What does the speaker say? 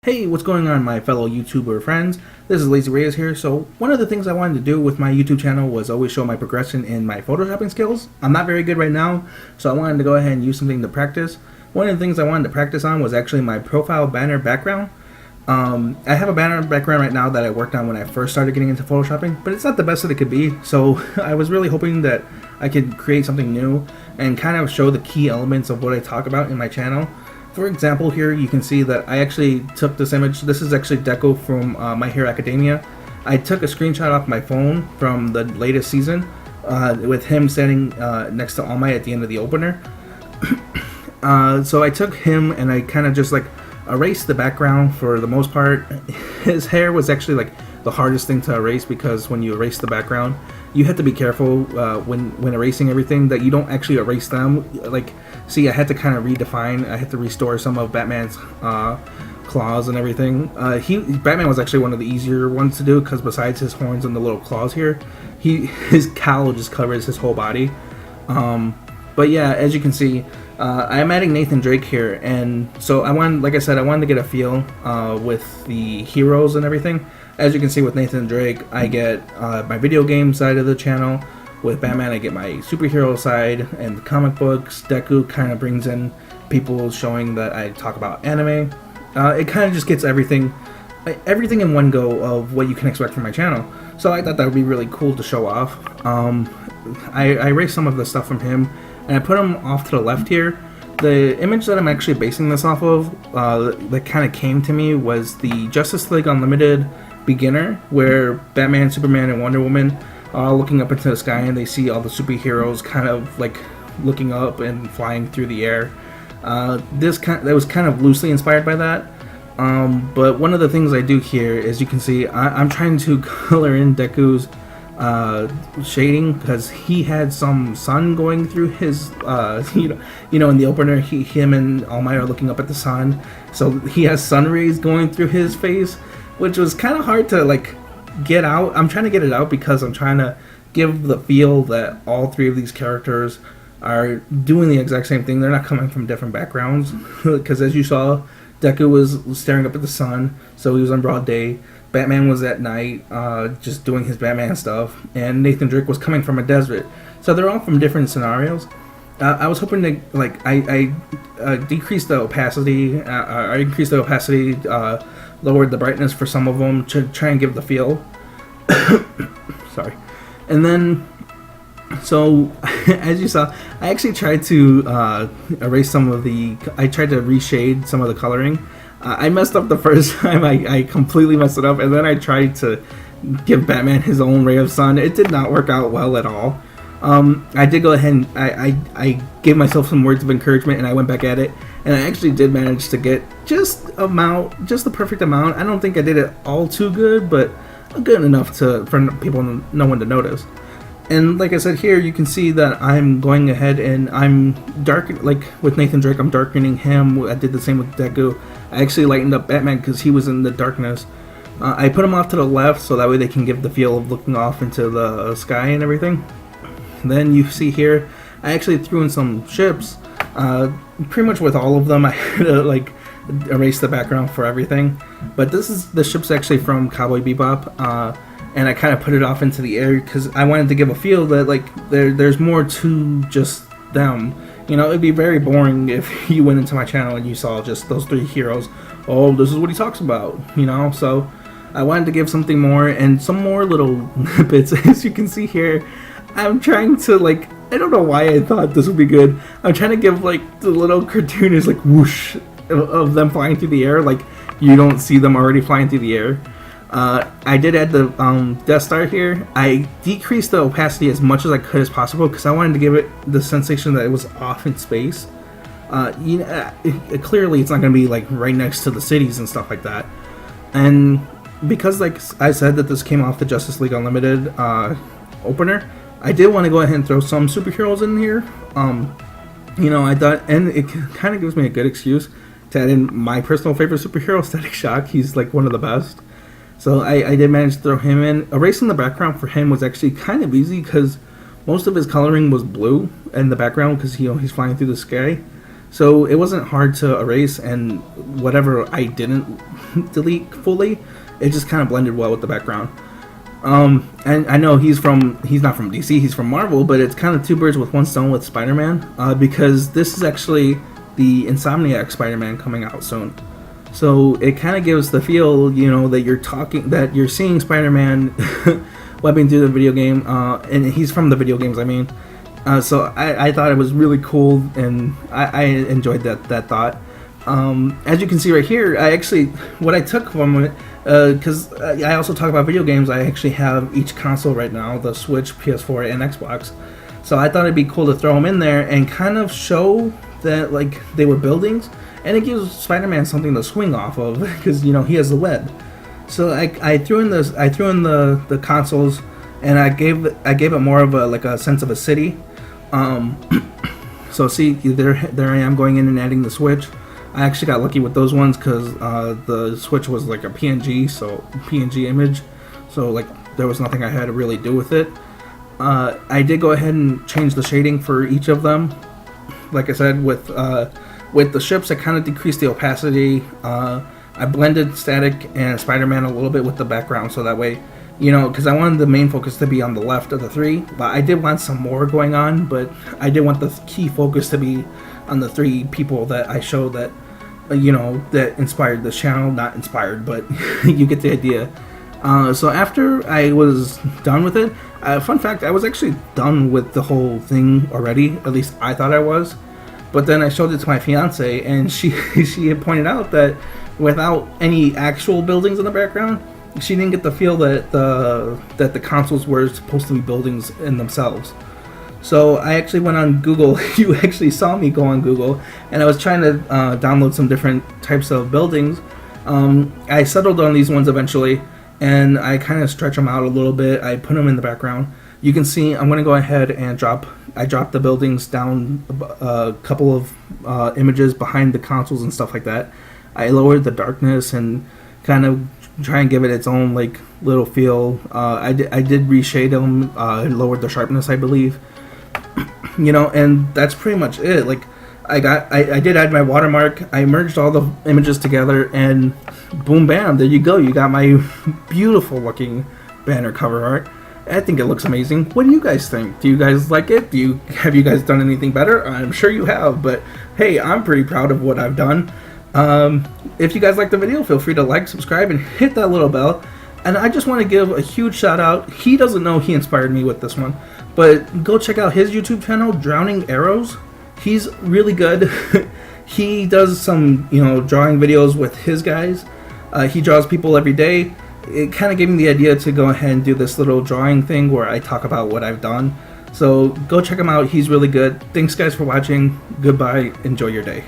Hey, what's going on, my fellow YouTuber friends? This is Lazy Reyes here. So one of the things I wanted to do with my YouTube channel was always show my progression in my photoshopping skills. I'm not very good right now, so I wanted to go ahead and use something to practice. One of the things I wanted to practice on was actually my profile banner background. I have a banner background right now that I worked on when I first started getting into photoshopping, but it's not the best that it could be, so I was really hoping that I could create something new and kind of show the key elements of what I talk about in my channel. For example, here you can see that I actually took this image. This is actually Deku from My Hero Academia. I took a screenshot off my phone from the latest season with him standing next to All Might at the end of the opener. So I took him and I kind of just like erased the background for the most part. His hair was actually like the hardest thing to erase, because when you erase the background, you have to be careful when erasing everything that you don't actually erase them. Like, see, I had to kind of redefine. I had to restore some of Batman's claws and everything. Batman was actually one of the easier ones to do, because besides his horns and the little claws here, his cowl just covers his whole body. But yeah, as you can see, I'm adding Nathan Drake here, and so like I said, I wanted to get a feel with the heroes and everything. As you can see with Nathan Drake, I get my video game side of the channel. With Batman, I get my superhero side and the comic books. Deku kind of brings in people showing that I talk about anime. It kind of just gets everything in one go of what you can expect from my channel. So I thought that would be really cool to show off. I erased some of the stuff from him, and I put him off to the left here. The image that I'm actually basing this off of that kind of came to me was the Justice League Unlimited beginner, where Batman, Superman, and Wonder Woman are looking up into the sky, and they see all the superheroes kind of like looking up and flying through the air. That was kind of loosely inspired by that. But one of the things I do here, as you can see, I'm trying to color in Deku's shading, because he had some sun going through his in the opener, him and All Might are looking up at the sun, so he has sun rays going through his face, which was kind of hard to like get out. I'm trying to get it out because I'm trying to give the feel that all three of these characters are doing the exact same thing. They're not coming from different backgrounds, because as you saw, Deku was staring up at the sun, so he was on broad day. Batman was at night, just doing his Batman stuff, and Nathan Drake was coming from a desert. So they're all from different scenarios. I was hoping to like I decreased the opacity. I increased the opacity, lowered the brightness for some of them to try and give the feel. Sorry. And then, so as you saw, I actually tried to erase some of I tried to reshade some of the coloring. I messed up the first time. I completely messed it up, and then I tried to give Batman his own ray of sun. It did not work out well at all. I did go ahead and I gave myself some words of encouragement, and I went back at it, and I actually did manage to get just the perfect amount. I don't think I did it all too good, but good enough for people, no one to notice. And like I said, here you can see that I'm going ahead and I'm like with Nathan Drake, I'm darkening him. I did the same with Deku. I actually lightened up Batman because he was in the darkness. I put him off to the left so that way they can give the feel of looking off into the sky and everything. Then you see here, I actually threw in some ships. Pretty much with all of them, I had to like erase the background for everything. But the ship's actually from Cowboy Bebop. And I kind of put it off into the air because I wanted to give a feel that like there's more to just them. It'd be very boring if you went into my channel and you saw just those three heroes. Oh, this is what he talks about, So I wanted to give something more and some more little bits. As you can see here, I'm trying to like, I don't know why I thought this would be good. I'm trying to give like the little cartoonish like whoosh of them flying through the air. Like you don't see them already flying through the air. I did add the Death Star here. I decreased the opacity as much as I could as possible because I wanted to give it the sensation that it was off in space. Clearly it's not going to be like right next to the cities and stuff like that. And because like I said that this came off the Justice League Unlimited opener, I did want to go ahead and throw some superheroes in here. I thought, and it kind of gives me a good excuse to add in my personal favorite superhero, Static Shock. He's like one of the best. So I did manage to throw him in. Erasing the background for him was actually kind of easy because most of his coloring was blue in the background because he's flying through the sky. So it wasn't hard to erase, and whatever I didn't delete fully, it just kind of blended well with the background. And I know he's not from DC, he's from Marvel, but it's kind of two birds with one stone with Spider-Man, because this is actually the Insomniac Spider-Man coming out soon. So it kind of gives the feel, that you're seeing Spider-Man webbing through the video game, and he's from the video games, I mean. So I thought it was really cool, and I enjoyed that thought. As you can see right here, what I took from it, because I also talk about video games, I actually have each console right now, the Switch, PS4, and Xbox. So I thought it'd be cool to throw them in there and kind of show that like they were buildings, and it gives Spider-Man something to swing off of, because he has the web. So I threw in the consoles, and I gave it more of a sense of a city. So see, there I am going in and adding the Switch. I actually got lucky with those ones because the Switch was like a PNG image, so like there was nothing I had to really do with it. I did go ahead and change the shading for each of them. Like I said, with the ships, I kind of decreased the opacity. I blended static and Spider-Man a little bit with the background, so that way, because I wanted the main focus to be on the left of the three, but I did want some more going on, but I did want the key focus to be on the three people that I showed that, that inspired this channel. Not inspired, but you get the idea. So after I was done with it, fun fact, I was actually done with the whole thing already, at least I thought I was. But then I showed it to my fiance, and she had pointed out that without any actual buildings in the background, she didn't get the feel that the consoles were supposed to be buildings in themselves. So I actually went on Google. You actually saw me go on Google, and I was trying to download some different types of buildings. I settled on these ones eventually, and I kind of stretch them out a little bit. I put them in the background. You can see I'm going to go ahead and drop the buildings down a couple of images behind the consoles and stuff like that. I lowered the darkness and kind of try and give it its own like little feel. I did reshade them, lowered the sharpness, I believe. And that's pretty much it. Like I did add my watermark. I merged all the images together, and boom, bam, there you go. You got my beautiful looking banner cover art. I think it looks amazing. What do you guys think? Do you guys like it? Have you guys done anything better? I'm sure you have, but hey, I'm pretty proud of what I've done. If you guys like the video, feel free to like, subscribe, and hit that little bell. And I just want to give a huge shout out. He doesn't know he inspired me with this one, but go check out his YouTube channel, Drowning Arrows. He's really good. He does some, drawing videos with his guys. He draws people every day. It kind of gave me the idea to go ahead and do this little drawing thing where I talk about what I've done. So go check him out. He's really good. Thanks guys for watching. Goodbye. Enjoy your day.